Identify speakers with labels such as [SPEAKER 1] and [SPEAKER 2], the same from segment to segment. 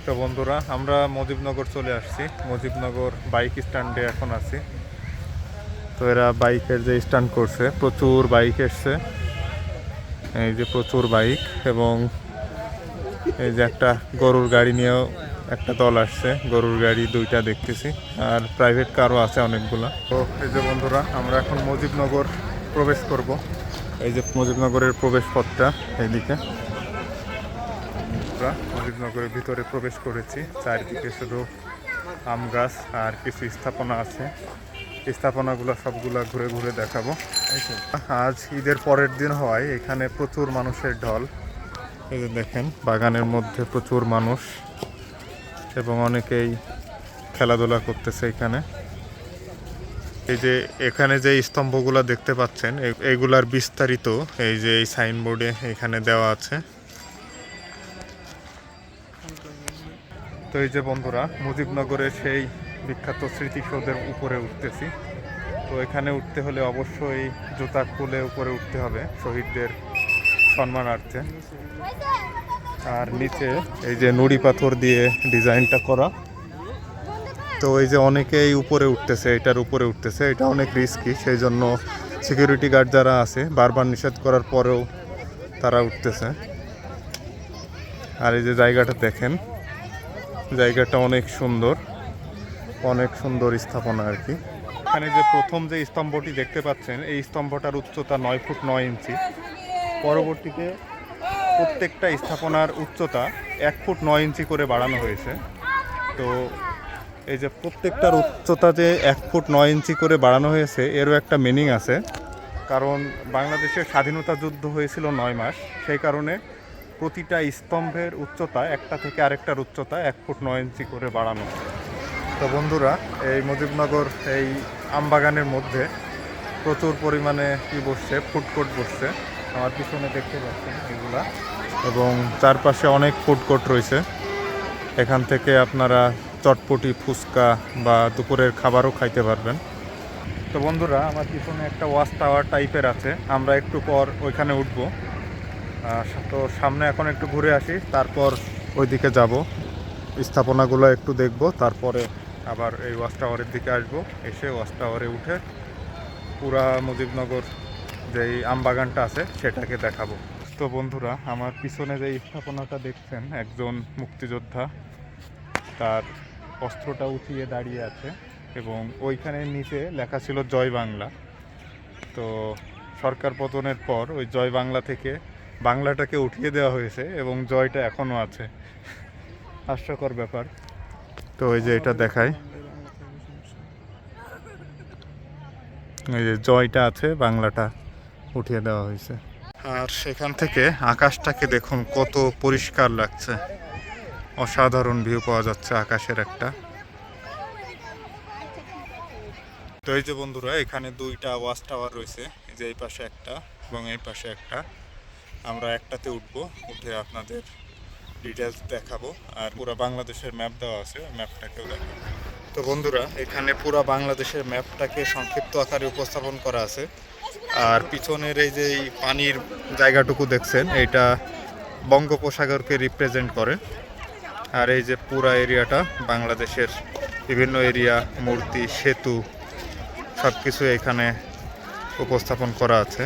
[SPEAKER 1] তো বন্ধুরা, আমরা মুজিবনগর চলে আসছি। মুজিবনগর বাইক স্ট্যান্ডে এখন আছি। তো এরা বাইকের যে স্ট্যান্ড করছে, প্রচুর বাইক এসছে, এই যে প্রচুর বাইক, এবং এই যে একটা গরুর গাড়ি নিয়েও একটা দল আসছে। গরুর গাড়ি দুইটা দেখতেছি, আর প্রাইভেট কারও আছে অনেকগুলা। তো এই যে বন্ধুরা, আমরা এখন মুজিবনগর প্রবেশ করব। এই যে মুজিবনগরের প্রবেশ পথটা এইদিকে। আমরা মুজিবনগরের ভিতরে প্রবেশ করেছি। চারিদিকে শুধু আম গাছ আর কিছু স্থাপনা আছে। স্থাপনাগুলো সবগুলা ঘুরে ঘুরে দেখাবো। আজ ঈদের পরের দিন হওয়ায় এখানে প্রচুর মানুষের ঢল। এই যে দেখেন, বাগানের মধ্যে প্রচুর মানুষ, এবং অনেকেই খেলাধুলা করতেছে এখানে। এই যে এখানে যে স্তম্ভগুলো দেখতে পাচ্ছেন, এইগুলার বিস্তারিত এই যে এই সাইনবোর্ডে এখানে দেওয়া আছে। তো এই যে বন্ধুরা, মুজিবনগরের সেই বিখ্যাত স্মৃতিসৌধের উপরে উঠতেছি। তো এখানে উঠতে হলে অবশ্যই জুতা খুলে উপরে উঠতে হবে শহীদদের সম্মানার্থে। আর নিচে এই যে নুড়ি পাথর দিয়ে ডিজাইনটা করা। তো এই যে অনেকেই উপরে উঠতেছে, এটার উপরে উঠতেছে। এটা অনেক রিস্কি, সেই জন্য সিকিউরিটি গার্ড যারা আছে বারবার নিষেধ করার পরেও তারা উঠতেছে। আর এই যে জায়গাটা দেখেন, জায়গাটা অনেক সুন্দর, অনেক সুন্দর স্থাপনা আর কি। এখানে যে প্রথম যে স্তম্ভটি দেখতে পাচ্ছেন, এই স্তম্ভটার উচ্চতা 9 ফুট 9 ইঞ্চি। পরবর্তীতে প্রত্যেকটা স্থাপনার উচ্চতা 1 ফুট 9 ইঞ্চি করে বাড়ানো হয়েছে। তো এই যে প্রত্যেকটার উচ্চতা যে 1 ফুট 9 ইঞ্চি করে বাড়ানো হয়েছে, এরও একটা মিনিং আছে। কারণ বাংলাদেশের স্বাধীনতা যুদ্ধ হয়েছিল 9 মাস, সেই কারণে প্রতিটা স্তম্ভের উচ্চতা একটা থেকে আরেকটার উচ্চতা 1 ফুট 9 ইঞ্চি করে বাড়ানো। তো বন্ধুরা, এই মুজিবনগর এই আমবাগানের মধ্যে প্রচুর পরিমাণে বসছে, ফুড কোর্ট বসছে। আমার পিছনে দেখতে পাচ্ছেন এগুলা, এবং চারপাশে অনেক ফুড কোর্ট রয়েছে। এখান থেকে আপনারা চটপটি, ফুচকা বা দুপুরের খাবারও খাইতে পারবেন। তো বন্ধুরা, আমার পিছনে একটা ওয়াচ টাওয়ার টাইপের আছে, আমরা একটু পর ওইখানে উঠব। তো সামনে এখন একটু ঘুরে আসি, তারপর ওইদিকে যাব, স্থাপনাগুলো একটু দেখব, তারপরে আবার এই ওয়াচ টাওয়ারের দিকে আসবো। এসে ওয়াচ টাওয়ারে উঠে পুরা মুজিবনগর যেই আমবাগানটা আছে সেটাকে দেখাবো। তো বন্ধুরা, আমার পিছনে যে স্থাপনাটা দেখছেন, একজন মুক্তিযোদ্ধা তার অস্ত্রটা উঠিয়ে দাঁড়িয়ে আছে, এবং ওইখানে নিচে লেখা ছিল জয় বাংলা। তো সরকার পতনের পর ওই জয় বাংলা থেকে বাংলাটাকে উঠিয়ে দেওয়া হয়েছে, এবং জয়টা এখনও আছে। হাস্যকর ব্যাপার। তো এই যে এটা দেখায়, এই যে জয়টা আছে, বাংলাটা উঠিয়ে দেওয়া হয়েছে। আর সেখান থেকে আকাশটাকে দেখুন কত পরিষ্কার লাগছে, অসাধারণ ভিউ পাওয়া যাচ্ছে আকাশের একটা। তো এই যে বন্ধুরা, এখানে দুইটা ওয়াচ টাওয়ার রয়েছে, এই যে এই পাশে একটা এবং এই পাশে একটা। আমরা একটাতে উঠবো, উঠে আপনাদের ডিটেলস দেখাবো। আর পুরো বাংলাদেশের ম্যাপ দেওয়া আছে, ম্যাপটাকেও দেখাবো। তো বন্ধুরা, এখানে পুরো বাংলাদেশের ম্যাপটাকে সংক্ষিপ্ত আকারে উপস্থাপন করা আছে। আর পিছনের এই যে পানির জায়গাটুকু দেখছেন, এইটা বঙ্গোপসাগরকে রিপ্রেজেন্ট করে। আর এই যে পুরা এরিয়াটা বাংলাদেশের বিভিন্ন এরিয়া, মূর্তি, সেতু সব কিছু এখানে উপস্থাপন করা আছে।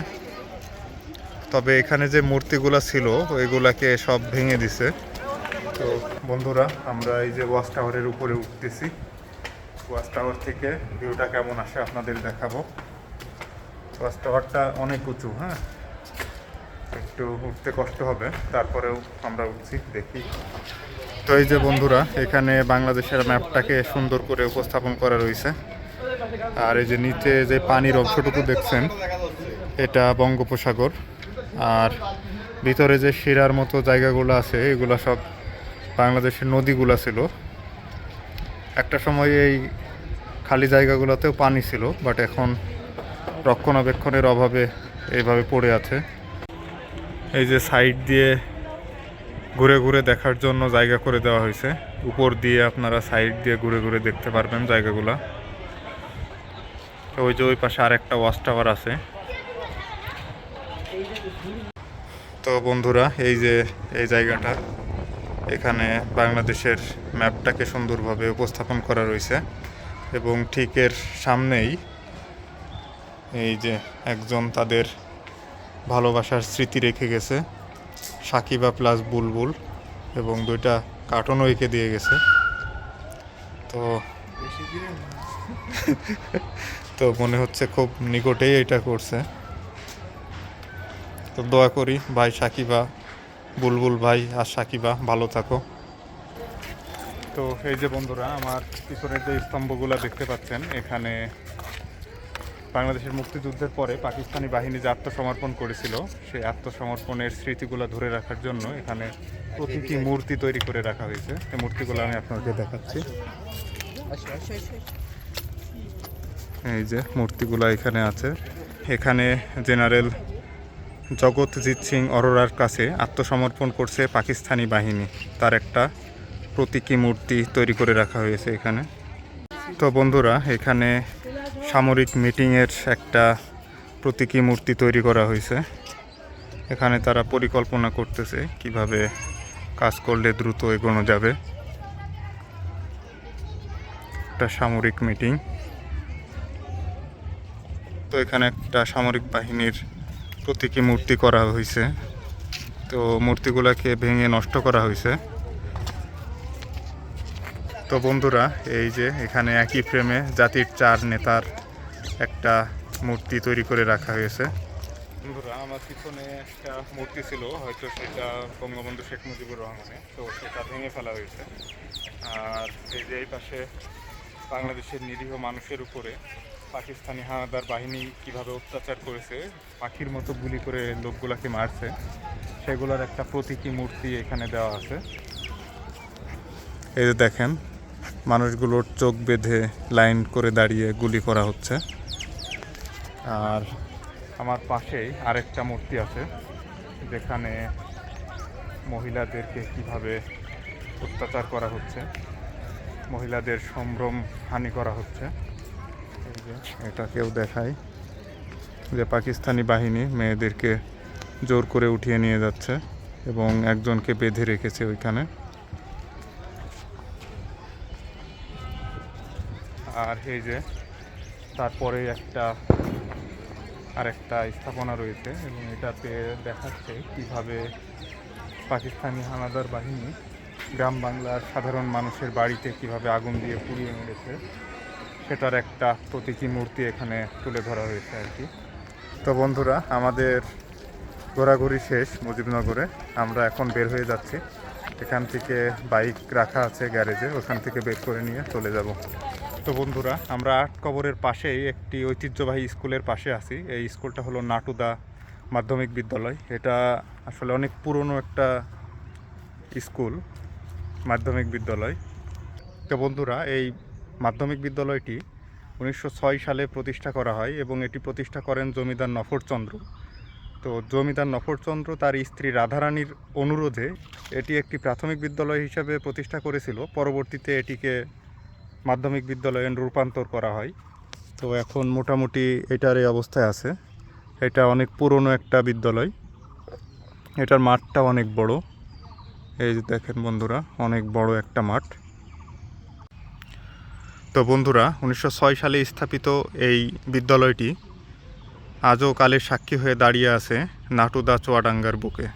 [SPEAKER 1] তবে এখানে যে মূর্তিগুলো ছিল ওইগুলাকে সব ভেঙে দিছে। তো বন্ধুরা, আমরা এই যে ওয়াচ টাওয়ারের উপরে উঠতেছি। ওয়াচ টাওয়ার থেকে ভিউটা কেমন আসে আপনাদের দেখাবো। ওয়াচ টাওয়ারটা অনেক উঁচু, হ্যাঁ, একটু উঠতে কষ্ট হবে, তারপরেও আমরা উঠছি, দেখি। তো এই যে বন্ধুরা, এখানে বাংলাদেশের ম্যাপটাকে সুন্দর করে উপস্থাপন করা রয়েছে। আর এই যে নিচে যে পানির অংশটুকু দেখছেন, এটা বঙ্গোপসাগর। আর ভিতরে যে শিরার মতো জায়গাগুলো আছে, এগুলো সব বাংলাদেশের নদীগুলো ছিল। একটা সময় এই খালি জায়গাগুলোতেও পানি ছিল, বাট এখন রক্ষণাবেক্ষণের অভাবে এইভাবে পড়ে আছে। এই যে সাইড দিয়ে ঘুরে ঘুরে দেখার জন্য জায়গা করে দেওয়া হয়েছে, উপর দিয়ে আপনারা সাইড দিয়ে ঘুরে ঘুরে দেখতে পারবেন জায়গাগুলা। ওই যে ওই পাশে আরেকটা ওয়াচ টাওয়ার আছে। তো বন্ধুরা, এই যে এই জায়গাটা, এখানে বাংলাদেশের ম্যাপটাকে সুন্দরভাবে উপস্থাপন করা রয়েছে এবং ঠিক এর সামনেই এই যে একজন তাদের ভালোবাসার স্মৃতি রেখে গেছে, সাকিবা প্লাস বুলবুল, এবং 2টা কার্টুনও এঁকে দিয়ে গেছে। তো তো মনে হচ্ছে খুব নিকটেই এটা করছে। তো দোয়া করি ভাই সাকিবা, বুলবুল ভাই আর সাকিবা ভালো থাকো। তো এই যে বন্ধুরা, আমার পিছনের যে স্তম্ভগুলো দেখতে পাচ্ছেন, এখানে বাংলাদেশের মুক্তিযুদ্ধের পরে পাকিস্তানি বাহিনী যে আত্মসমর্পণ করেছিল, সেই আত্মসমর্পণের স্মৃতিগুলো ধরে রাখার জন্য এখানে প্রতিটি মূর্তি তৈরি করে রাখা হয়েছে। এই মূর্তিগুলো আমি আপনাকে দেখাচ্ছি। এই যে মূর্তিগুলো এখানে আছে। এখানে জেনারেল জগৎজিৎ সিং অরোরার কাছে আত্মসমর্পণ করছে পাকিস্তানি বাহিনী, তার একটা প্রতীকী মূর্তি তৈরি করে রাখা হয়েছে এখানে। তো বন্ধুরা, এখানে সামরিক মিটিংয়ের একটা প্রতীকী মূর্তি তৈরি করা হয়েছে। এখানে তারা পরিকল্পনা করতেছে কিভাবে কাজ করলে দ্রুত এগোনো যাবে। একটা সামরিক মিটিং। তো এখানে একটা সামরিক বাহিনীর প্রতীকী মূর্তি করা হয়েছে। তো মূর্তিগুলোকে ভেঙে নষ্ট করা হয়েছে। তো বন্ধুরা, এই যে এখানে একই ফ্রেমে জাতির 4 নেতার একটা মূর্তি তৈরি করে রাখা হয়েছে। বন্ধুরা, আমার পিছনে একটা মূর্তি ছিল, হয়তো সেটা বঙ্গবন্ধু শেখ মুজিবুর রহমানের, তো সেটা ভেঙে ফেলা হয়েছে। আর এই যে এই পাশে বাংলাদেশের নিরীহ মানুষের উপরে পাকিস্তানি হানাদার বাহিনী কিভাবে অত্যাচার করেছে, পাখির মতো গুলি করে লোকগুলাকে মারছে, সেগুলোর একটা প্রতীকী মূর্তি এখানে দেওয়া আছে। এই যে দেখেন, মানুষগুলোর চোখ বেঁধে লাইন করে দাঁড়িয়ে গুলি করা হচ্ছে। আর আমার পাশেই আরেকটা মূর্তি আছে, যেখানে মহিলাদেরকে কিভাবে অত্যাচার করা হচ্ছে, মহিলাদের সম্ভ্রম হানি করা হচ্ছে। এই যে এটাকেও দেখাই যে পাকিস্তানি বাহিনী মেয়েদেরকে জোর করে উঠিয়ে নিয়ে যাচ্ছে এবং একজনকে বেঁধে রেখেছে ওইখানে। আর এই যে তারপরে আরেকটা স্থাপনা রয়েছে এবং এটাতে দেখাচ্ছে কিভাবে পাকিস্তানি হানাদার বাহিনী গ্রাম বাংলার সাধারণ মানুষের বাড়িতে কিভাবে আগুন দিয়ে পুড়িয়ে মেরেছে, সেটার একটা প্রতীকী মূর্তি এখানে তুলে ধরা হয়েছে আর কি। তো বন্ধুরা, আমাদের ঘোরাঘুরি শেষ মুজিবনগরে। আমরা এখন বের হয়ে যাচ্ছি। এখান থেকে বাইক রাখা আছে গ্যারেজে, ওখান থেকে বের করে নিয়ে চলে যাব। তো বন্ধুরা, আমরা 8 কবরের পাশেই একটি ঐতিহ্যবাহী স্কুলের পাশে আছি। এই স্কুলটা হলো নাটুদা মাধ্যমিক বিদ্যালয়। এটা আসলে অনেক পুরনো একটা স্কুল, মাধ্যমিক বিদ্যালয়। তো বন্ধুরা, এই মাধ্যমিক বিদ্যালয়টি 1906 সালে প্রতিষ্ঠা করা হয় এবং এটি প্রতিষ্ঠা করেন জমিদার নফরচন্দ্র। তো জমিদার নফরচন্দ্র তার স্ত্রী রাধারানীর অনুরোধে এটি একটি প্রাথমিক বিদ্যালয় হিসাবে প্রতিষ্ঠা করেছিল। পরবর্তীতে এটিকে মাধ্যমিক বিদ্যালয়ে রূপান্তর করা হয়। তো এখন মোটামুটি এটার এই অবস্থায় আছে। এটা অনেক পুরনো একটা বিদ্যালয়। এটার মাঠটা অনেক বড়। এই যে দেখেন বন্ধুরা, অনেক বড় একটা মাঠ। তো বন্ধুরা, 1906 সালে স্থাপিত এই বিদ্যালয়টি আজও কালের সাক্ষী হয়ে দাঁড়িয়ে আছে নাটুদা চুয়াডাঙ্গার বুকে।